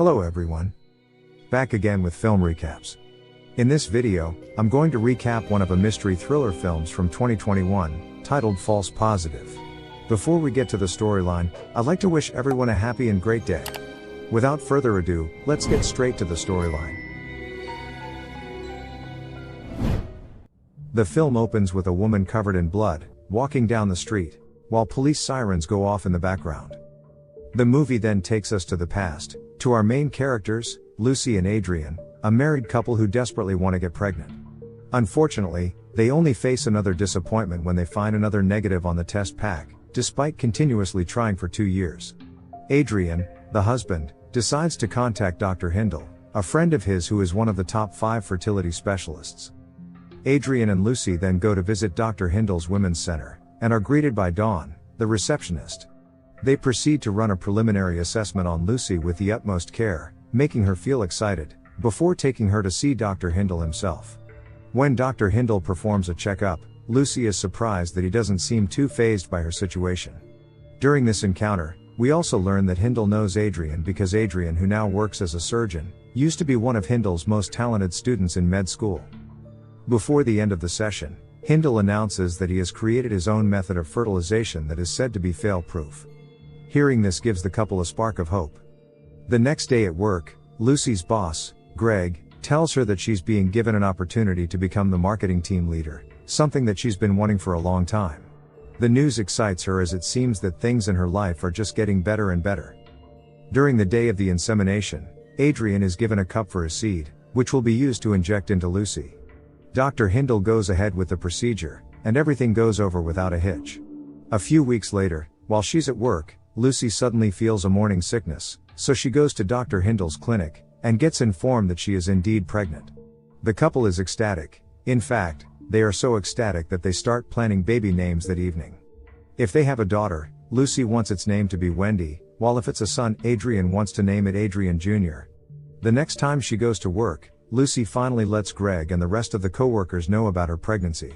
Hello everyone. Back again with film recaps. In this video, I'm going to recap one of a mystery thriller films from 2021, titled False Positive. Before we get to the storyline, I'd like to wish everyone a happy and great day. Without further ado, let's get straight to the storyline. The film opens with a woman covered in blood, walking down the street, while police sirens go off in the background. The movie then takes us to the past, to our main characters, Lucy and Adrian, a married couple who desperately want to get pregnant. Unfortunately, they only face another disappointment when they find another negative on the test pack, despite continuously trying for 2 years. Adrian, the husband, decides to contact Dr. Hindle, a friend of his who is one of the top 5 fertility specialists. Adrian and Lucy then go to visit Dr. Hindle's Women's Center, and are greeted by Dawn, the receptionist. They proceed to run a preliminary assessment on Lucy with the utmost care, making her feel excited, before taking her to see Dr. Hindle himself. When Dr. Hindle performs a checkup, Lucy is surprised that he doesn't seem too fazed by her situation. During this encounter, we also learn that Hindle knows Adrian because Adrian, who now works as a surgeon, used to be one of Hindle's most talented students in med school. Before the end of the session, Hindle announces that he has created his own method of fertilization that is said to be fail-proof. Hearing this gives the couple a spark of hope. The next day at work, Lucy's boss, Greg, tells her that she's being given an opportunity to become the marketing team leader, something that she's been wanting for a long time. The news excites her as it seems that things in her life are just getting better and better. During the day of the insemination, Adrian is given a cup for his seed, which will be used to inject into Lucy. Dr. Hindle goes ahead with the procedure, and everything goes over without a hitch. A few weeks later, while she's at work, Lucy suddenly feels a morning sickness, so she goes to Dr. Hindle's clinic, and gets informed that she is indeed pregnant. The couple is ecstatic. In fact, they are so ecstatic that they start planning baby names that evening. If they have a daughter, Lucy wants its name to be Wendy, while if it's a son, Adrian wants to name it Adrian Jr. The next time she goes to work, Lucy finally lets Greg and the rest of the co-workers know about her pregnancy.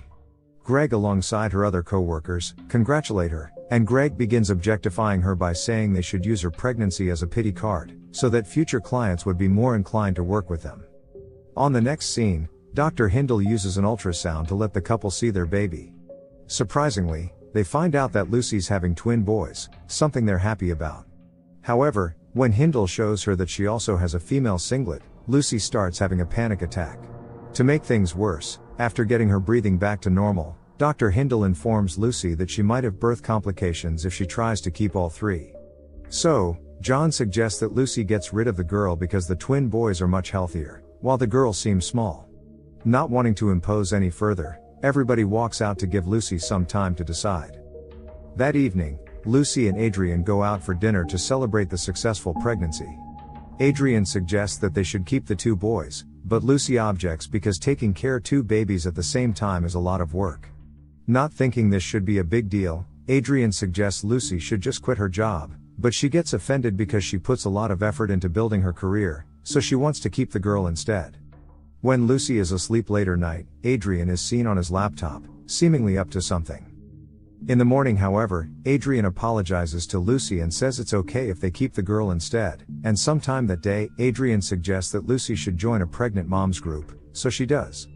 Greg, alongside her other co-workers, congratulate her, and Greg begins objectifying her by saying they should use her pregnancy as a pity card, so that future clients would be more inclined to work with them. On the next scene, Dr. Hindle uses an ultrasound to let the couple see their baby. Surprisingly, they find out that Lucy's having twin boys, something they're happy about. However, when Hindle shows her that she also has a female singlet, Lucy starts having a panic attack. To make things worse, after getting her breathing back to normal, Dr. Hindle informs Lucy that she might have birth complications if she tries to keep all 3. So, John suggests that Lucy gets rid of the girl because the twin boys are much healthier, while the girl seems small. Not wanting to impose any further, everybody walks out to give Lucy some time to decide. That evening, Lucy and Adrian go out for dinner to celebrate the successful pregnancy. Adrian suggests that they should keep the 2 boys, but Lucy objects because taking care of 2 babies at the same time is a lot of work. Not thinking this should be a big deal, Adrian suggests Lucy should just quit her job, but she gets offended because she puts a lot of effort into building her career, so she wants to keep the girl instead. When Lucy is asleep later night, Adrian is seen on his laptop, seemingly up to something. In the morning, however, Adrian apologizes to Lucy and says it's okay if they keep the girl instead, and sometime that day, Adrian suggests that Lucy should join a pregnant moms group, so she does.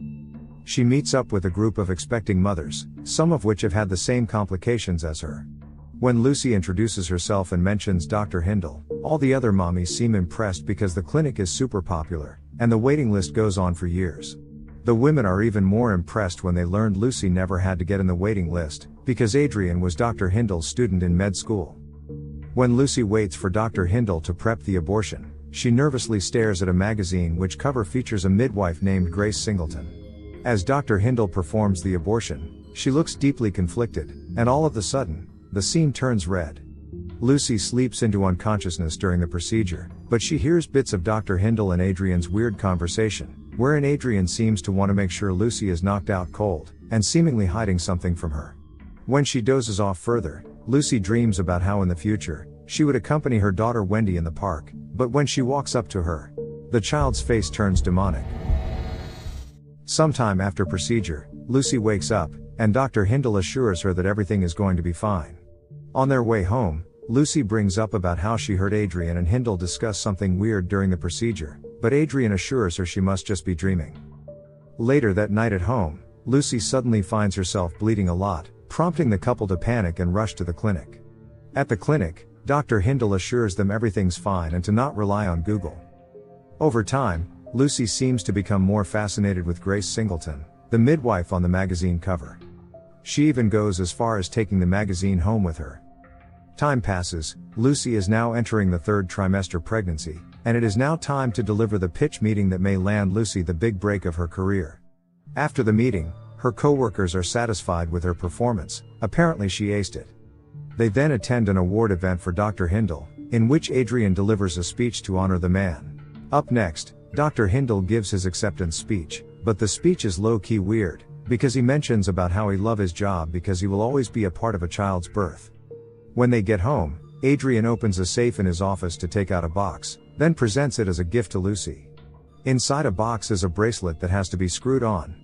She meets up with a group of expecting mothers, some of which have had the same complications as her. When Lucy introduces herself and mentions Dr. Hindle, all the other mommies seem impressed because the clinic is super popular, and the waiting list goes on for years. The women are even more impressed when they learned Lucy never had to get in the waiting list, because Adrian was Dr. Hindle's student in med school. When Lucy waits for Dr. Hindle to prep the abortion, she nervously stares at a magazine which cover features a midwife named Grace Singleton. As Dr. Hindle performs the abortion, she looks deeply conflicted, and all of a sudden, the scene turns red. Lucy sleeps into unconsciousness during the procedure, but she hears bits of Dr. Hindle and Adrian's weird conversation, wherein Adrian seems to want to make sure Lucy is knocked out cold, and seemingly hiding something from her. When she dozes off further, Lucy dreams about how in the future, she would accompany her daughter Wendy in the park, but when she walks up to her, the child's face turns demonic. Sometime after procedure, Lucy wakes up, and Dr. Hindle assures her that everything is going to be fine. On their way home, Lucy brings up about how she heard Adrian and Hindle discuss something weird during the procedure, but Adrian assures her she must just be dreaming. Later that night at home, Lucy suddenly finds herself bleeding a lot, prompting the couple to panic and rush to the clinic. At the clinic, Dr. Hindle assures them everything's fine and to not rely on Google. Over time, Lucy seems to become more fascinated with Grace Singleton, the midwife on the magazine cover. She even goes as far as taking the magazine home with her. Time passes, Lucy is now entering the 3rd trimester pregnancy, and it is now time to deliver the pitch meeting that may land Lucy the big break of her career. After the meeting, her co-workers are satisfied with her performance, apparently she aced it. They then attend an award event for Dr. Hindle, in which Adrian delivers a speech to honor the man. Up next, Dr. Hindle gives his acceptance speech, but the speech is low-key weird, because he mentions about how he loves his job because he will always be a part of a child's birth. When they get home, Adrian opens a safe in his office to take out a box, then presents it as a gift to Lucy. Inside a box is a bracelet that has to be screwed on.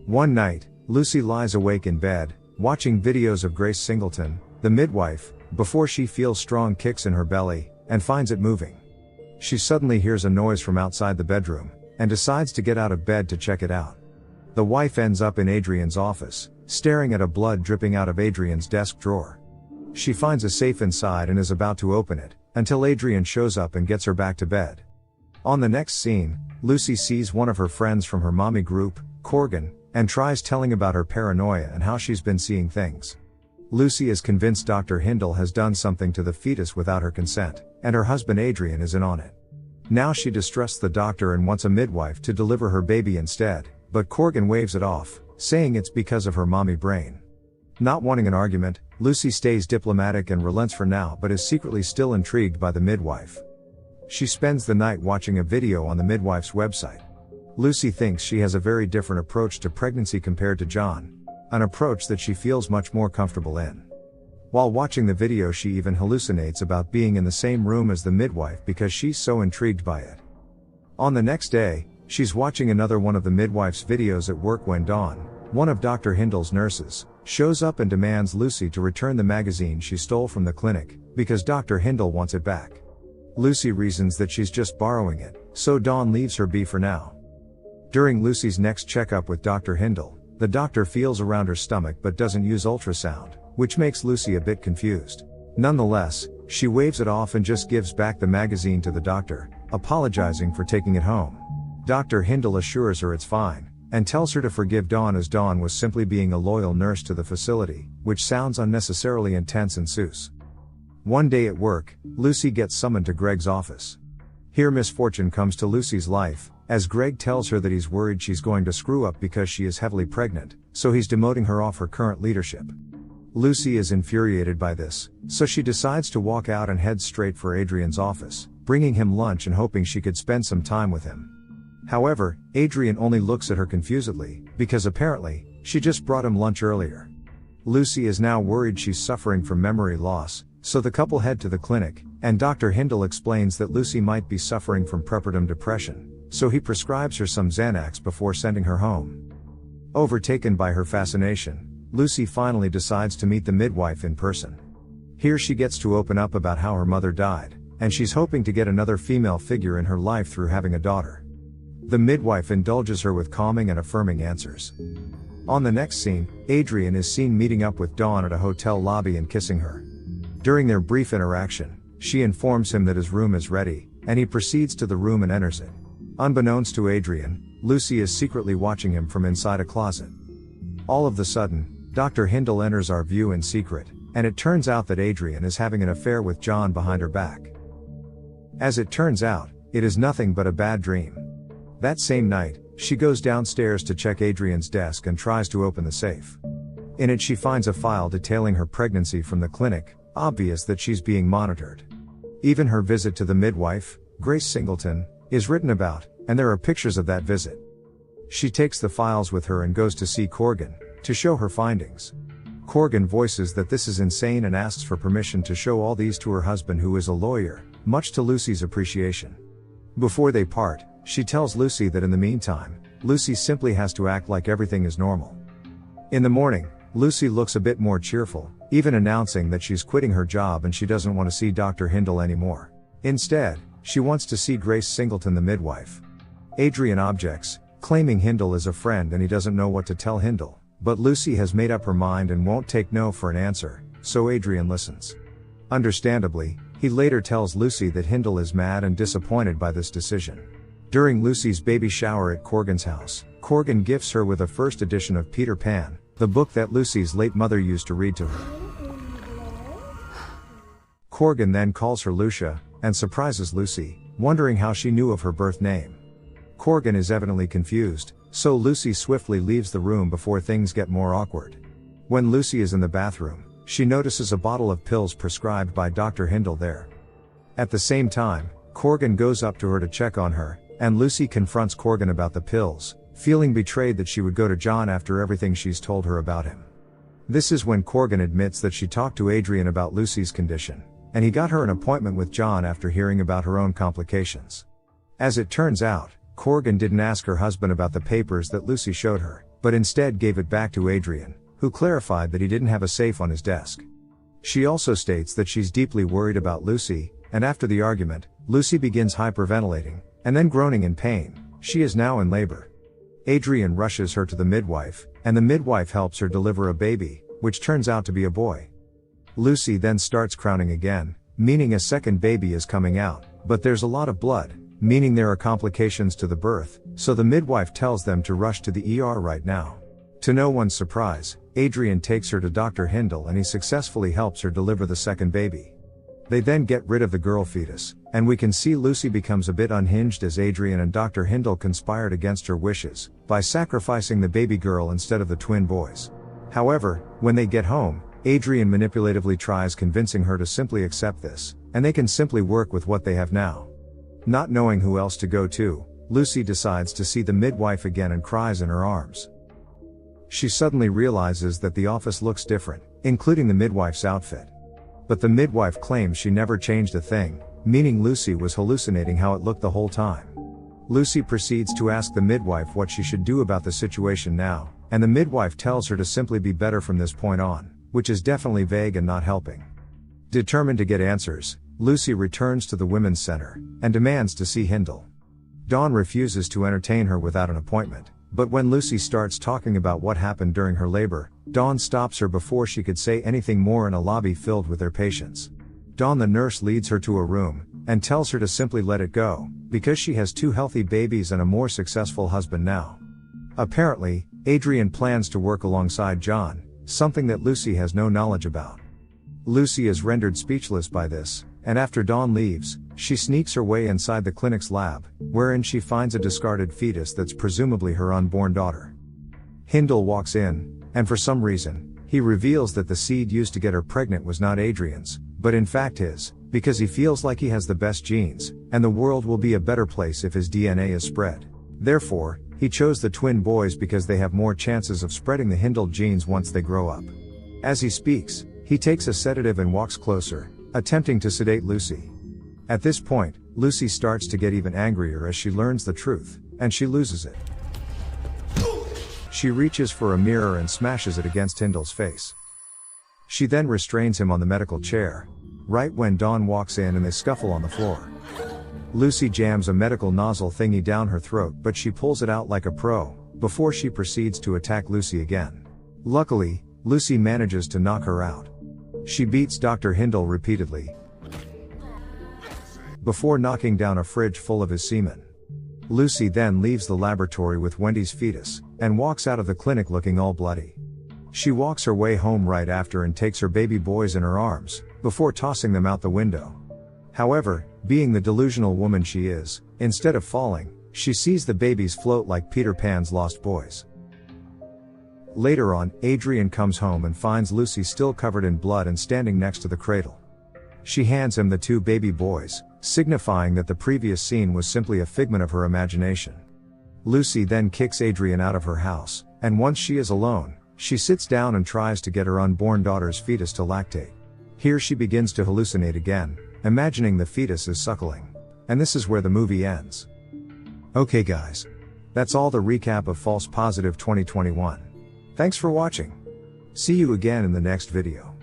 One night, Lucy lies awake in bed, watching videos of Grace Singleton, the midwife, before she feels strong kicks in her belly, and finds it moving. She suddenly hears a noise from outside the bedroom, and decides to get out of bed to check it out. The wife ends up in Adrian's office, staring at a blood dripping out of Adrian's desk drawer. She finds a safe inside and is about to open it, until Adrian shows up and gets her back to bed. On the next scene, Lucy sees one of her friends from her mommy group, Corgan, and tries telling about her paranoia and how she's been seeing things. Lucy is convinced Dr. Hindle has done something to the fetus without her consent, and her husband Adrian is in on it. Now she distrusts the doctor and wants a midwife to deliver her baby instead, but Corgan waves it off, saying it's because of her mommy brain. Not wanting an argument, Lucy stays diplomatic and relents for now but is secretly still intrigued by the midwife. She spends the night watching a video on the midwife's website. Lucy thinks she has a very different approach to pregnancy compared to John, an approach that she feels much more comfortable in. While watching the video she even hallucinates about being in the same room as the midwife because she's so intrigued by it. On the next day, she's watching another one of the midwife's videos at work when Dawn, one of Dr. Hindle's nurses, shows up and demands Lucy to return the magazine she stole from the clinic, because Dr. Hindle wants it back. Lucy reasons that she's just borrowing it, so Dawn leaves her be for now. During Lucy's next checkup with Dr. Hindle, the doctor feels around her stomach but doesn't use ultrasound, which makes Lucy a bit confused. Nonetheless, she waves it off and just gives back the magazine to the doctor, apologizing for taking it home. Dr. Hindle assures her it's fine, and tells her to forgive Dawn as Dawn was simply being a loyal nurse to the facility, which sounds unnecessarily intense and sus. One day at work, Lucy gets summoned to Greg's office. Here misfortune comes to Lucy's life, as Greg tells her that he's worried she's going to screw up because she is heavily pregnant, so he's demoting her off her current leadership. Lucy is infuriated by this, so she decides to walk out and head straight for Adrian's office, bringing him lunch and hoping she could spend some time with him. However, Adrian only looks at her confusedly, because apparently, she just brought him lunch earlier. Lucy is now worried she's suffering from memory loss, so the couple head to the clinic, and Dr. Hindle explains that Lucy might be suffering from prepartum depression, so he prescribes her some Xanax before sending her home. Overtaken by her fascination, Lucy finally decides to meet the midwife in person. Here she gets to open up about how her mother died, and she's hoping to get another female figure in her life through having a daughter. The midwife indulges her with calming and affirming answers. On the next scene, Adrian is seen meeting up with Dawn at a hotel lobby and kissing her. During their brief interaction, she informs him that his room is ready, and he proceeds to the room and enters it. Unbeknownst to Adrian, Lucy is secretly watching him from inside a closet. All of a sudden, Dr. Hindle enters our view in secret, and it turns out that Adrian is having an affair with John behind her back. As it turns out, it is nothing but a bad dream. That same night, she goes downstairs to check Adrian's desk and tries to open the safe. In it she finds a file detailing her pregnancy from the clinic, obvious that she's being monitored. Even her visit to the midwife, Grace Singleton, is written about, and there are pictures of that visit. She takes the files with her and goes to see Corgan, to show her findings. Corgan voices that this is insane and asks for permission to show all these to her husband who is a lawyer, much to Lucy's appreciation. Before they part, she tells Lucy that in the meantime, Lucy simply has to act like everything is normal. In the morning, Lucy looks a bit more cheerful, even announcing that she's quitting her job and she doesn't want to see Dr. Hindle anymore. Instead, she wants to see Grace Singleton, the midwife. Adrian objects, claiming Hindle is a friend and he doesn't know what to tell Hindle, but Lucy has made up her mind and won't take no for an answer, so Adrian listens. Understandably, he later tells Lucy that Hindle is mad and disappointed by this decision. During Lucy's baby shower at Corgan's house, Corgan gifts her with a first edition of Peter Pan, the book that Lucy's late mother used to read to her. Corgan then calls her Lucia, and surprises Lucy, wondering how she knew of her birth name. Corgan is evidently confused, so Lucy swiftly leaves the room before things get more awkward. When Lucy is in the bathroom, she notices a bottle of pills prescribed by Dr. Hindle there. At the same time, Corgan goes up to her to check on her, and Lucy confronts Corgan about the pills, feeling betrayed that she would go to John after everything she's told her about him. This is when Corgan admits that she talked to Adrian about Lucy's condition, and he got her an appointment with John after hearing about her own complications. As it turns out, Corgan didn't ask her husband about the papers that Lucy showed her, but instead gave it back to Adrian, who clarified that he didn't have a safe on his desk. She also states that she's deeply worried about Lucy, and after the argument, Lucy begins hyperventilating, and then groaning in pain. She is now in labor. Adrian rushes her to the midwife, and the midwife helps her deliver a baby, which turns out to be a boy. Lucy then starts crowning again, meaning a second baby is coming out, but there's a lot of blood, meaning there are complications to the birth, so the midwife tells them to rush to the ER right now. To no one's surprise, Adrian takes her to Dr. Hindle and he successfully helps her deliver the second baby. They then get rid of the girl fetus, and we can see Lucy becomes a bit unhinged as Adrian and Dr. Hindle conspired against her wishes, by sacrificing the baby girl instead of the twin boys. However, when they get home, Adrian manipulatively tries convincing her to simply accept this, and they can simply work with what they have now. Not knowing who else to go to, Lucy decides to see the midwife again and cries in her arms. She suddenly realizes that the office looks different, including the midwife's outfit. But the midwife claims she never changed a thing, meaning Lucy was hallucinating how it looked the whole time. Lucy proceeds to ask the midwife what she should do about the situation now, and the midwife tells her to simply be better from this point on, which is definitely vague and not helping. Determined to get answers, Lucy returns to the Women's Center, and demands to see Hindle. Dawn refuses to entertain her without an appointment, but when Lucy starts talking about what happened during her labor, Dawn stops her before she could say anything more in a lobby filled with their patients. Dawn the nurse leads her to a room, and tells her to simply let it go, because she has 2 healthy babies and a more successful husband now. Apparently, Adrian plans to work alongside John, something that Lucy has no knowledge about. Lucy is rendered speechless by this, and after Dawn leaves, she sneaks her way inside the clinic's lab, wherein she finds a discarded fetus that's presumably her unborn daughter. Hindle walks in, and for some reason, he reveals that the seed used to get her pregnant was not Adrian's, but in fact his, because he feels like he has the best genes, and the world will be a better place if his DNA is spread. Therefore, he chose the twin boys because they have more chances of spreading the Hindle genes once they grow up. As he speaks, he takes a sedative and walks closer, attempting to sedate Lucy. At this point, Lucy starts to get even angrier as she learns the truth, and she loses it. She reaches for a mirror and smashes it against Hindle's face. She then restrains him on the medical chair, right when Dawn walks in and they scuffle on the floor. Lucy jams a medical nozzle thingy down her throat, but she pulls it out like a pro, before she proceeds to attack Lucy again. Luckily, Lucy manages to knock her out. She beats Dr. Hindle repeatedly, before knocking down a fridge full of his semen. Lucy then leaves the laboratory with Wendy's fetus, and walks out of the clinic looking all bloody. She walks her way home right after and takes her baby boys in her arms, before tossing them out the window. However, being the delusional woman she is, instead of falling, she sees the babies float like Peter Pan's lost boys. Later on, Adrian comes home and finds Lucy still covered in blood and standing next to the cradle. She hands him the 2 baby boys, signifying that the previous scene was simply a figment of her imagination. Lucy then kicks Adrian out of her house, and once she is alone, she sits down and tries to get her unborn daughter's fetus to lactate. Here she begins to hallucinate again, imagining the fetus is suckling. And this is where the movie ends. Okay guys. That's all the recap of False Positive 2021. Thanks for watching. See you again in the next video.